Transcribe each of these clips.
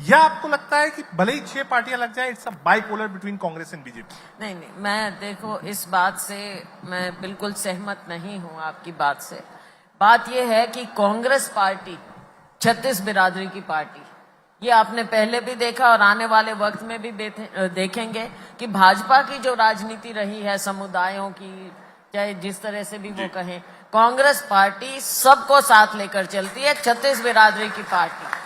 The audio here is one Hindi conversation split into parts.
या आपको लगता है कि भले ही 6 पार्टियां लग जाए, it's a bipolar between Congress and BJP? नहीं नहीं, मैं देखो इस बात से मैं बिल्कुल सहमत नहीं हूं आपकी बात से। बात यह है कि कांग्रेस पार्टी 36 बिरादरी की पार्टी, ये आपने पहले भी देखा और आने वाले वक्त में भी देखेंगे कि भाजपा की जो राजनीति रही है समुदायों की, चाहे जिस तरह से भी वो कहें, कांग्रेस पार्टी सबको साथ लेकर चलती है, 36 बिरादरी की पार्टी।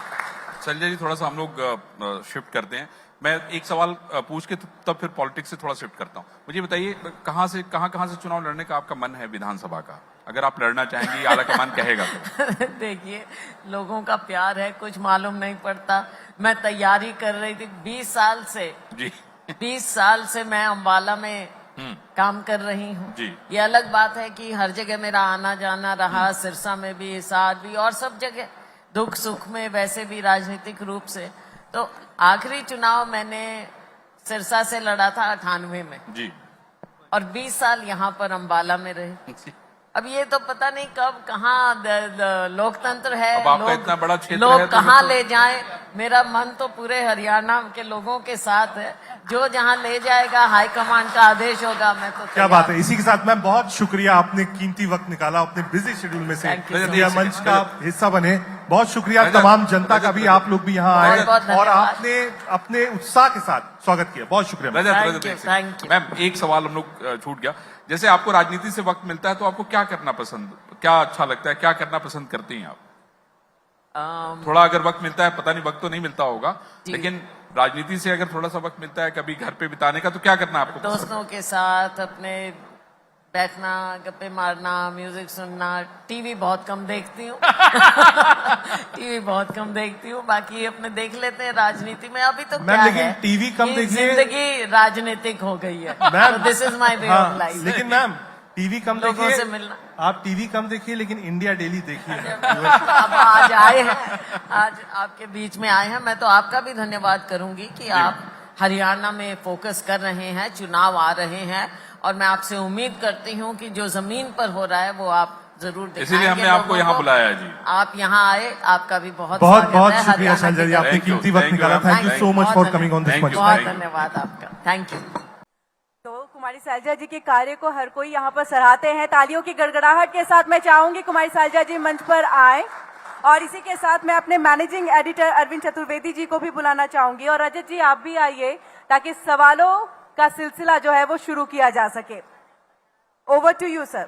संजय जी, थोड़ा सा हम लोग शिफ्ट करते हैं। मैं एक सवाल पूछ के तब फिर पॉलिटिक्स से थोड़ा शिफ्ट करता हूँ। मुझे बताइए, कहाँ से चुनाव लड़ने का आपका मन है विधानसभा का? अगर आप लड़ना चाहेंगे, आला कमान कहेगा तो। देखिए, लोगों का प्यार है, कुछ मालूम नहीं पड़ता। मैं तैयारी कर रही थी 20 साल से जी। 20 साल से मैं अम्बाला में काम कर रही हूँ। ये अलग बात है कि हर जगह मेरा आना जाना रहा, सिरसा में भी, हिसार भी, और सब जगह दुख सुख में, वैसे भी राजनीतिक रूप से। तो आखिरी चुनाव मैंने सिरसा से लड़ा था 98 में जी, और 20 साल यहाँ पर अम्बाला में रहे। अब ये तो पता नहीं कब कहाँ लोकतंत्र है, अब आपका इतना बड़ा क्षेत्र लोग है तो कहाँ मतलब- ले जाएं। मेरा मन तो पूरे हरियाणा के लोगों के साथ है, जो जहाँ ले जाएगा, हाईकमान का आदेश होगा, मैं तो क्या बात है। इसी के साथ मैम बहुत शुक्रिया, आपने कीमती वक्त निकाला अपने बिजी शेड्यूल में से Thank you so India much. मंच का हिस्सा बने। बहुत शुक्रिया तमाम जनता का भी, आप लोग भी यहाँ आए बहुत और धन्यवाद। आपने अपने उत्साह के साथ स्वागत किया। बहुत शुक्रिया मैम। Thank you. मैम, एक सवाल हम लोग छूट गया। जैसे आपको राजनीति से वक्त मिलता है तो आपको क्या करना पसंद, क्या अच्छा लगता है, क्या करना पसंद करती हैं आप? थोड़ा अगर वक्त मिलता है, पता नहीं वक्त तो नहीं मिलता होगा, लेकिन राजनीति से अगर थोड़ा सा वक्त मिलता है कभी घर पे बिताने का, तो क्या करना आपको पसंद? दोस्तों के साथ अपने बैठना, गप्पे मारना, म्यूजिक सुनना। टीवी बहुत कम देखती हूँ। टीवी बहुत कम देखती हूँ, बाकी अपने देख लेते हैं राजनीति में। अभी तो क्या लेकिन है, टीवी कम ये देखिए, जिंदगी राजनीतिक हो गई है। Ma'am, this is my way of life. लेकिन मैम टीवी कम लोगों देखिए, से मिलना। आप टीवी कम देखिए लेकिन इंडिया डेली देखिए। अब आज आए हैं, आज आपके बीच में आए हैं। मैं तो आपका भी धन्यवाद करूंगी कि आप हरियाणा में फोकस कर रहे हैं, चुनाव आ रहे हैं, और मैं आपसे उम्मीद करती हूं कि जो जमीन पर हो रहा है वो आप जरूर दिखाएंगे। इसीलिए हमने आपको यहाँ बुलाया है जी। आप यहाँ आए, आपका भी बहुत बहुत स्वागत बहुत है शुक्रिया हरियाणा संजय जी, की आपने Thank you, कीमती वक्त thank you, निकाला। Thank you Thank so you, much for बहुत कमिंग ऑन दिस Thank मंच। you. बहुत धन्यवाद आपका। Thank you. तो कुमारी शैलजा जी के कार्य को हर कोई यहाँ पर सराहते हैं। तालियों की गड़गड़ाहट के साथ मैं चाहूंगी कुमारी शैलजा जी मंच पर आए, और इसी के साथ मैं अपने मैनेजिंग एडिटर अरविंद चतुर्वेदी जी को भी बुलाना चाहूंगी। और रजत जी, आप भी आइए ताकि सवालों का सिलसिला जो है वो शुरू किया जा सके। Over to you sir.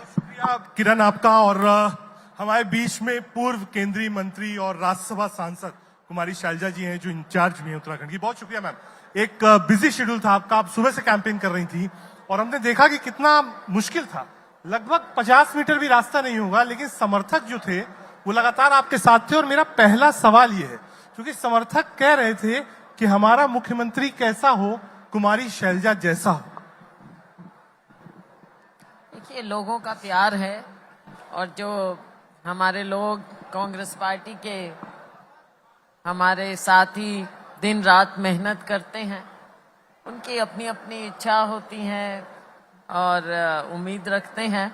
शुक्रिया किरण आपका। और हमारे बीच में पूर्व केंद्रीय मंत्री और राज्यसभा सांसद कुमारी शैलजा जी हैं, जो इंचार्ज भी हैं उत्तराखंड की। बहुत शुक्रिया मैम। एक बिजी शेड्यूल था आपका, आप सुबह से कैंपेन कर रही थी और हमने देखा कि कितना मुश्किल था। लगभग 50 मीटर भी रास्ता नहीं होगा, लेकिन समर्थक जो थे वो लगातार आपके साथ थे। और मेरा पहला सवाल ये है, क्योंकि समर्थक कह रहे थे कि हमारा मुख्यमंत्री कैसा हो, कुमारी शैलजा जैसा हो। देखिए, लोगों का प्यार है, और जो हमारे लोग कांग्रेस पार्टी के हमारे साथी दिन रात मेहनत करते हैं, उनकी अपनी अपनी इच्छा होती है और उम्मीद रखते हैं।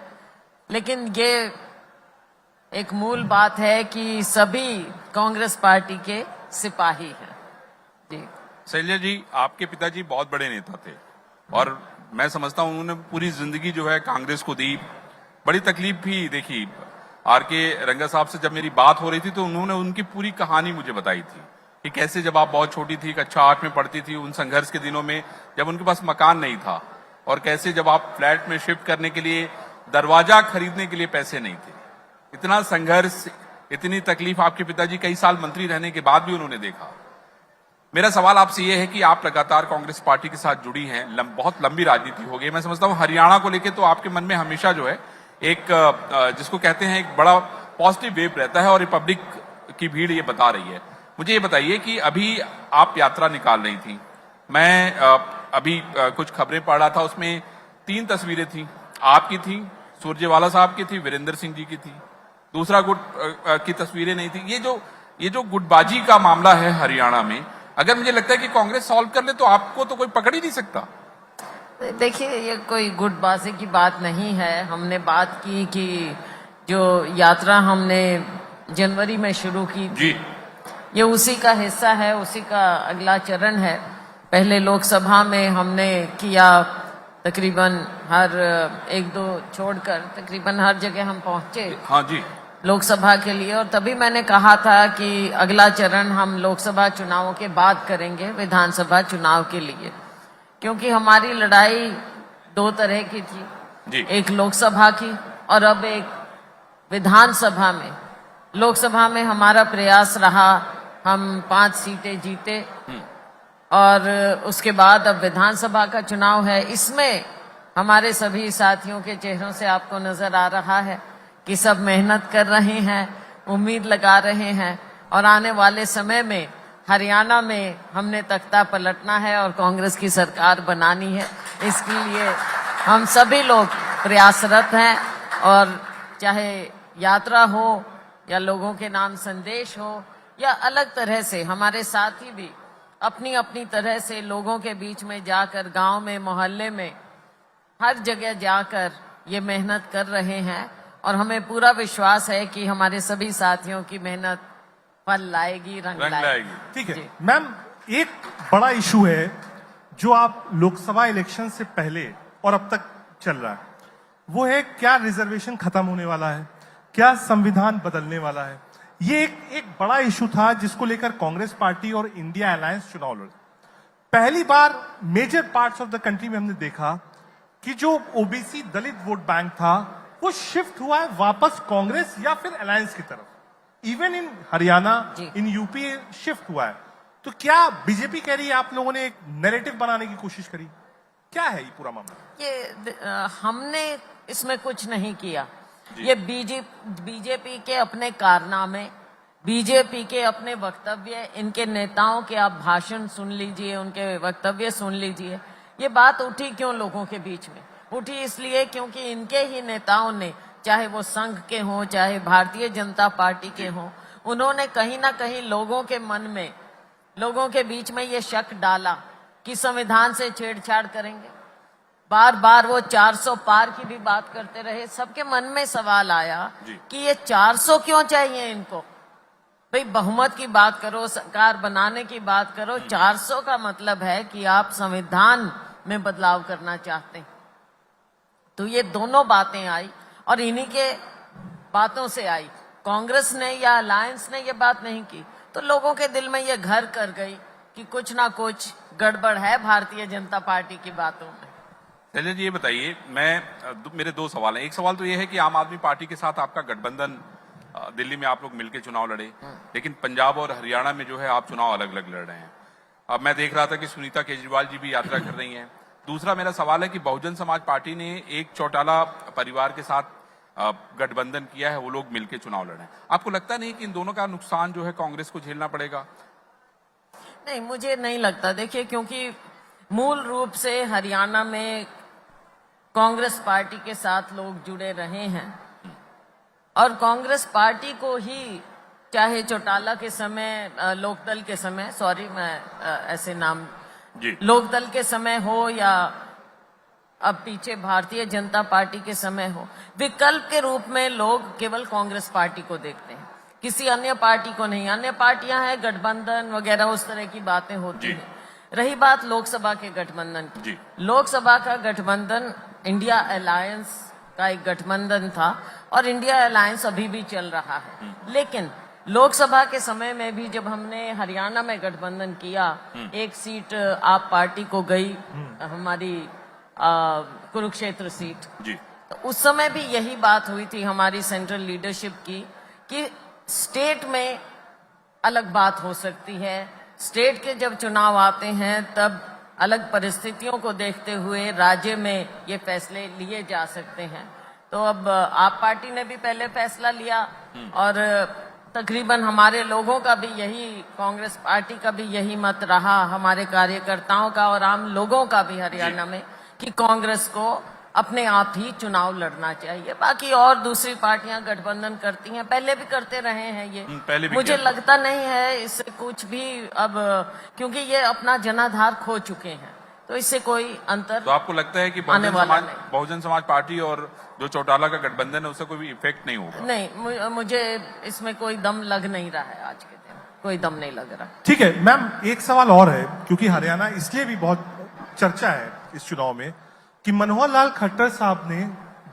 लेकिन ये एक मूल बात है कि सभी कांग्रेस पार्टी के सिपाही हैं। जी शैलजा जी, आपके पिताजी बहुत बड़े नेता थे और मैं समझता हूं उन्होंने पूरी जिंदगी जो है कांग्रेस को दी। बड़ी तकलीफ भी देखी। आर के रंगा साहब से जब मेरी बात हो रही थी तो उन्होंने उनकी पूरी कहानी मुझे बताई थी कि कैसे जब आप बहुत छोटी थी, कक्षा 8 में पढ़ती थी, उन संघर्ष के दिनों में जब उनके पास मकान नहीं था, और कैसे जब आप फ्लैट में शिफ्ट करने के लिए, दरवाजा खरीदने के लिए पैसे नहीं थे। इतना संघर्ष, इतनी तकलीफ आपके पिताजी कई साल मंत्री रहने के बाद भी उन्होंने देखा। मेरा सवाल आपसे यह है कि आप लगातार कांग्रेस पार्टी के साथ जुड़ी हैं, बहुत लंबी राजनीति हो गई। मैं समझता हूं हरियाणा को लेकर तो आपके मन में हमेशा जो है एक जिसको कहते हैं एक बड़ा पॉजिटिव वेव रहता है, और रिपब्लिक की भीड़ ये बता रही है। मुझे ये बताइए कि अभी आप यात्रा निकाल रही थी, मैं अभी कुछ खबरें पढ़ रहा था, उसमें 3 तस्वीरें थी। आपकी थी, सुरजेवाला साहब की थी, वीरेंद्र सिंह जी की थी, दूसरा गुट की तस्वीरें नहीं थी। ये जो गुटबाजी का मामला है हरियाणा में, अगर मुझे लगता है कि कांग्रेस सॉल्व कर ले तो आपको तो कोई पकड़ ही नहीं सकता। देखिए, ये कोई गुटबाजी की बात नहीं है। हमने बात की कि जो यात्रा हमने जनवरी में शुरू की थी, जी ये उसी का हिस्सा है, उसी का अगला चरण है। पहले लोकसभा में हमने किया, तकरीबन हर एक दो छोड़कर तकरीबन हर जगह हम पहुंचे हाँ जी लोकसभा के लिए। और तभी मैंने कहा था कि अगला चरण हम लोकसभा चुनावों के बाद करेंगे, विधानसभा चुनाव के लिए, क्योंकि हमारी लड़ाई दो तरह की थी, जी एक लोकसभा की और अब एक विधानसभा में। लोकसभा में हमारा प्रयास रहा, हम 5 सीटें जीते और उसके बाद अब विधानसभा का चुनाव है। इसमें हमारे सभी साथियों के चेहरों से आपको नजर आ रहा है कि सब मेहनत कर रहे हैं, उम्मीद लगा रहे हैं और आने वाले समय में हरियाणा में हमने तख्ता पलटना है और कांग्रेस की सरकार बनानी है। इसके लिए हम सभी लोग प्रयासरत हैं और चाहे यात्रा हो या लोगों के नाम संदेश हो या अलग तरह से हमारे साथी भी अपनी अपनी तरह से लोगों के बीच में जाकर, गांव में, मोहल्ले में, हर जगह जाकर ये मेहनत कर रहे हैं और हमें पूरा विश्वास है कि हमारे सभी साथियों की मेहनत फल लाएगी, रंग लाएगी। ठीक है जी। मैम, एक बड़ा इशू है जो आप लोकसभा इलेक्शन से पहले और अब तक चल रहा है, वो है क्या रिजर्वेशन खत्म होने वाला है, क्या संविधान बदलने वाला है। ये एक बड़ा इशू था जिसको लेकर कांग्रेस पार्टी और इंडिया अलायंस चुनाव लड़े। पहली बार major parts of the country में हमने देखा कि जो ओबीसी दलित वोट बैंक था वो शिफ्ट हुआ है वापस कांग्रेस या फिर अलायंस की तरफ। Even in Haryana, in UP shift हुआ है। तो क्या बीजेपी कह रही है आप लोगों ने एक नैरेटिव बनाने की कोशिश करी, क्या है ये पूरा मामला? ये हमने इसमें कुछ नहीं किया। ये बीजेपी के अपने कारनामे, बीजेपी के अपने वक्तव्य, इनके नेताओं के आप भाषण सुन लीजिए, उनके वक्तव्य सुन लीजिए। ये बात उठी क्यों लोगों के बीच में? उठी इसलिए क्योंकि इनके ही नेताओं ने, चाहे वो संघ के हों चाहे भारतीय जनता पार्टी के हों, उन्होंने कहीं ना कहीं लोगों के मन में, लोगों के बीच में ये शक डाला कि संविधान से छेड़छाड़ करेंगे। बार बार वो 400 पार की भी बात करते रहे। सबके मन में सवाल आया कि ये 400 क्यों चाहिए इनको? भाई बहुमत की बात करो, सरकार बनाने की बात करो, 400 का मतलब है कि आप संविधान में बदलाव करना चाहते हैं। तो ये दोनों बातें आई और इन्हीं के बातों से आई। कांग्रेस ने या अलायंस ने ये बात नहीं की तो लोगों के दिल में ये घर कर गई कि कुछ ना कुछ गड़बड़ है भारतीय जनता पार्टी की बातों में। शैलजा जी ये बताइए, मेरे 2 सवाल हैं। एक सवाल तो ये है कि आम आदमी पार्टी के साथ आपका गठबंधन, दिल्ली में आप लोग मिलकर चुनाव लड़े, लेकिन पंजाब और हरियाणा में जो है आप चुनाव अलग अलग लड़ रहे हैं। अब मैं देख रहा था कि सुनीता केजरीवाल जी भी यात्रा कर रही हैं। दूसरा मेरा सवाल है कि बहुजन समाज पार्टी ने एक चौटाला परिवार के साथ गठबंधन किया है, वो लोग मिलकर चुनाव लड़े हैं। आपको लगता नहीं कि इन दोनों का नुकसान जो है कांग्रेस को झेलना पड़ेगा? नहीं, मुझे नहीं लगता। देखिए, क्योंकि मूल रूप से हरियाणा में कांग्रेस पार्टी के साथ लोग जुड़े रहे हैं और कांग्रेस पार्टी को ही, चाहे चौटाला के समय, लोकदल के समय, सॉरी मैं ऐसे नाम, लोकदल के समय हो या अब पीछे भारतीय जनता पार्टी के समय हो, विकल्प के रूप में लोग केवल कांग्रेस पार्टी को देखते हैं, किसी अन्य पार्टी को नहीं। अन्य पार्टियां हैं, गठबंधन वगैरह उस तरह की बातें होती हैं। रही बात लोकसभा के गठबंधन की, लोकसभा का गठबंधन इंडिया अलायंस का एक गठबंधन था और इंडिया अलायंस अभी भी चल रहा है। लेकिन लोकसभा के समय में भी जब हमने हरियाणा में गठबंधन किया, एक सीट आप पार्टी को गई, हमारी कुरुक्षेत्र सीट जी। तो उस समय भी यही बात हुई थी हमारी सेंट्रल लीडरशिप की कि स्टेट में अलग बात हो सकती है, स्टेट के जब चुनाव आते हैं तब अलग परिस्थितियों को देखते हुए राज्य में ये फैसले लिए जा सकते हैं। तो अब आप पार्टी ने भी पहले फैसला लिया और तकरीबन हमारे लोगों का भी यही, कांग्रेस पार्टी का भी यही मत रहा, हमारे कार्यकर्ताओं का और आम लोगों का भी हरियाणा में, कि कांग्रेस को अपने आप ही चुनाव लड़ना चाहिए। बाकी और दूसरी पार्टियां गठबंधन करती हैं, पहले भी करते रहे हैं ये, पहले भी मुझे लगता नहीं है इससे कुछ भी अब, क्योंकि ये अपना जनाधार खो चुके हैं। तो तो इससे कोई अंतर तो आपको लगता है कि आने वाला नहीं। बहुजन समाज पार्टी और जो चौटाला का गठबंधन है उससे कोई इफेक्ट नहीं होगा? नहीं, मुझे इसमें कोई दम लग नहीं रहा है। आज के दिन कोई दम नहीं लग रहा। ठीक है मैम, एक सवाल और है, क्योंकि हरियाणा इसलिए भी बहुत चर्चा है इस चुनाव में कि मनोहर लाल खट्टर साहब ने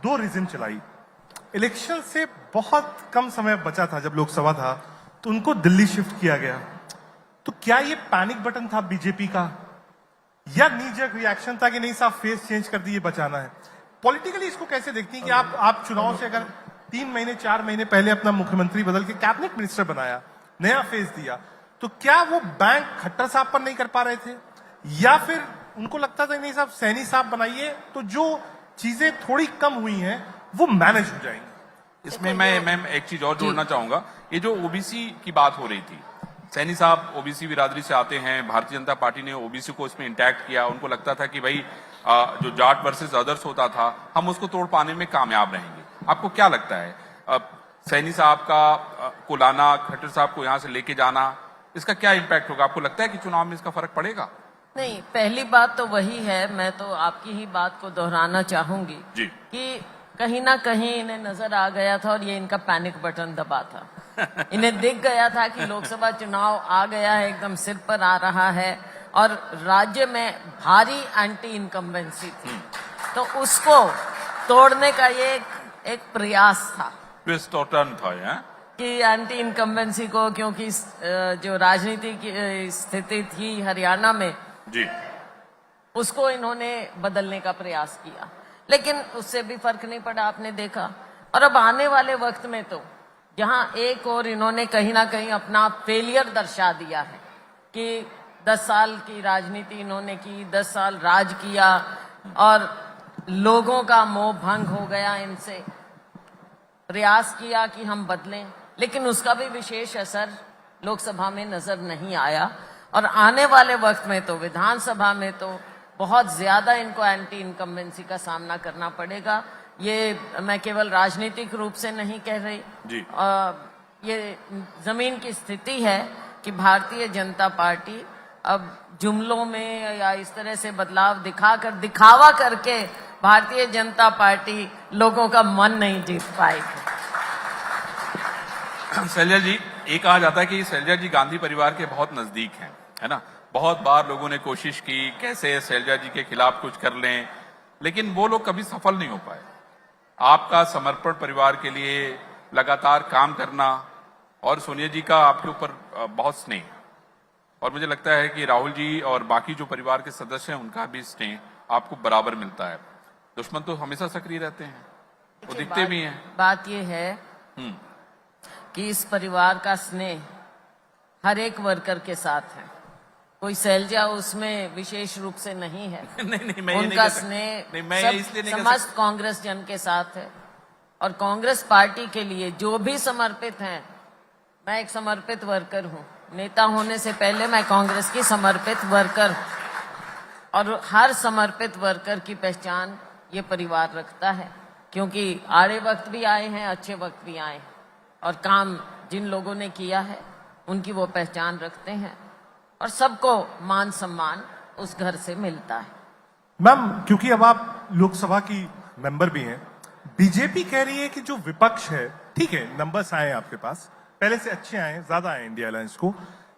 2 रीजन चलाई। इलेक्शन से बहुत कम समय बचा था, जब लोकसभा था तो उनको दिल्ली शिफ्ट किया गया। तो क्या ये पैनिक बटन था बीजेपी का, या नीजक रिएक्शन था कि नहीं साहब फेस चेंज कर दिए, बचाना है? पॉलिटिकली इसको कैसे देखती हैं कि आप चुनाव से अगर 3 महीने 4 महीने पहले अपना मुख्यमंत्री बदल के कैबिनेट मिनिस्टर बनाया, नया फेस दिया, तो क्या वो बैंक खट्टर साहब पर नहीं कर पा रहे थे, या फिर उनको लगता था नहीं साहब सैनी साहब बनाइए तो जो चीजें थोड़ी कम हुई हैं वो मैनेज हो जाएंगी? इसमें मैं एक चीज और जोड़ना चाहूंगा। ये जो ओबीसी की बात हो रही थी, सैनी साहब ओबीसी बिरादरी से आते हैं, भारतीय जनता पार्टी ने ओबीसी को इसमें इंटैक्ट किया। उनको लगता था कि भाई जो जाट वर्सेस अदर्स होता था, हम उसको तोड़ पाने में कामयाब रहेंगे। आपको क्या लगता है, सैनी साहब का को लाना, खट्टर साहब को यहाँ से लेके जाना, इसका क्या इम्पैक्ट होगा? आपको लगता है कि चुनाव में इसका फर्क पड़ेगा? नहीं, पहली बात तो वही है, मैं तो आपकी ही बात को दोहराना चाहूंगी जी। कि कहीं ना कहीं इन्हें नजर आ गया था और ये इनका पैनिक बटन दबा था। इन्हें दिख गया था कि लोकसभा चुनाव आ गया है, एकदम सिर पर आ रहा है और राज्य में भारी एंटी इनकम्बेंसी थी, तो उसको तोड़ने का ये एक प्रयास था, ट्विस्ट और टर्न था ये, कि एंटी इनकम्बेंसी को, क्योंकि जो राजनीति की स्थिति थी हरियाणा में जी, उसको इन्होंने बदलने का प्रयास किया, लेकिन उससे भी फर्क नहीं पड़ा, आपने देखा। और अब आने वाले वक्त में तो जहां एक और इन्होंने कहीं ना कहीं अपना फेलियर दर्शा दिया है कि 10 साल की राजनीति इन्होंने की, 10 साल राज किया और लोगों का मोह भंग हो गया, इनसे प्रयास किया कि हम बदलें, लेकिन उसका भी विशेष असर लोकसभा में नजर नहीं आया। और आने वाले वक्त में तो विधानसभा में तो बहुत ज्यादा इनको एंटी इनकम्बेंसी का सामना करना पड़ेगा। ये मैं केवल राजनीतिक रूप से नहीं कह रही जी। ये जमीन की स्थिति है कि भारतीय जनता पार्टी अब जुमलों में या इस तरह से बदलाव दिखावा करके भारतीय जनता पार्टी लोगों का मन नहीं जीत पाएगी। शैलजा जी, एक कहा जाता है कि शैलजा जी गांधी परिवार के बहुत नजदीक हैं, है ना? बहुत बार लोगों ने कोशिश की कैसे शैलजा जी के खिलाफ कुछ कर लें, लेकिन वो लोग कभी सफल नहीं हो पाए। आपका समर्पण परिवार के लिए, लगातार काम करना, और सोनिया जी का आपके ऊपर बहुत स्नेह, और मुझे लगता है कि राहुल जी और बाकी जो परिवार के सदस्य हैं उनका भी स्नेह आपको बराबर मिलता है। दुश्मन तो हमेशा सक्रिय रहते हैं, वो दिखते भी हैं। बात ये है कि इस परिवार का स्नेह हर एक वर्कर के साथ है, कोई शैलजा उसमें विशेष रूप से नहीं है। नहीं, मैं उनका स्नेह समस्त कांग्रेस जन के साथ है, और कांग्रेस पार्टी के लिए जो भी समर्पित हैं, मैं एक समर्पित वर्कर हूं, नेता होने से पहले मैं कांग्रेस की समर्पित वर्कर हूं, और हर समर्पित वर्कर की पहचान ये परिवार रखता है, क्योंकि आड़े वक्त भी आए हैं, अच्छे वक्त भी आए हैं, और काम जिन लोगों ने किया है उनकी वो पहचान रखते हैं, और सबको मान सम्मान उस घर से मिलता है। मैम, क्योंकि अब आप लोकसभा की मेंबर भी हैं, बीजेपी कह रही है कि जो विपक्ष है, ठीक है नंबर्स आए हैं आपके पास, पहले से अच्छे आए हैं, ज्यादा आए इंडिया अलायंस को,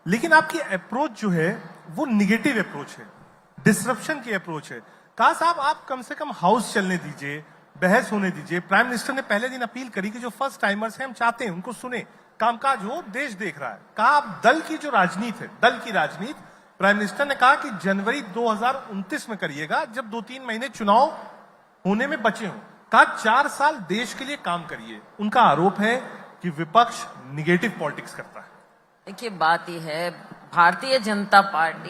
लेकिन आपकी अप्रोच जो है वो निगेटिव अप्रोच है, डिसरप्शन की अप्रोच है। कहा साहब आप कम से कम हाउस चलने दीजिए, बहस होने दीजिए। प्राइम मिनिस्टर ने पहले दिन अपील करी कि जो फर्स्ट टाइमर्स हैं हम चाहते हैं उनको सुने, कामकाज हो, देश देख रहा है। कहा आप दल की जो राजनीति है, दल की राजनीति, प्राइम मिनिस्टर ने कहा कि जनवरी 2029 में करिएगा, जब 2-3 महीने चुनाव होने में बचे हों। कहा 4 साल देश के लिए काम करिए। उनका आरोप है कि विपक्ष निगेटिव पॉलिटिक्स करता है। देखिए, बात यह है, भारतीय जनता पार्टी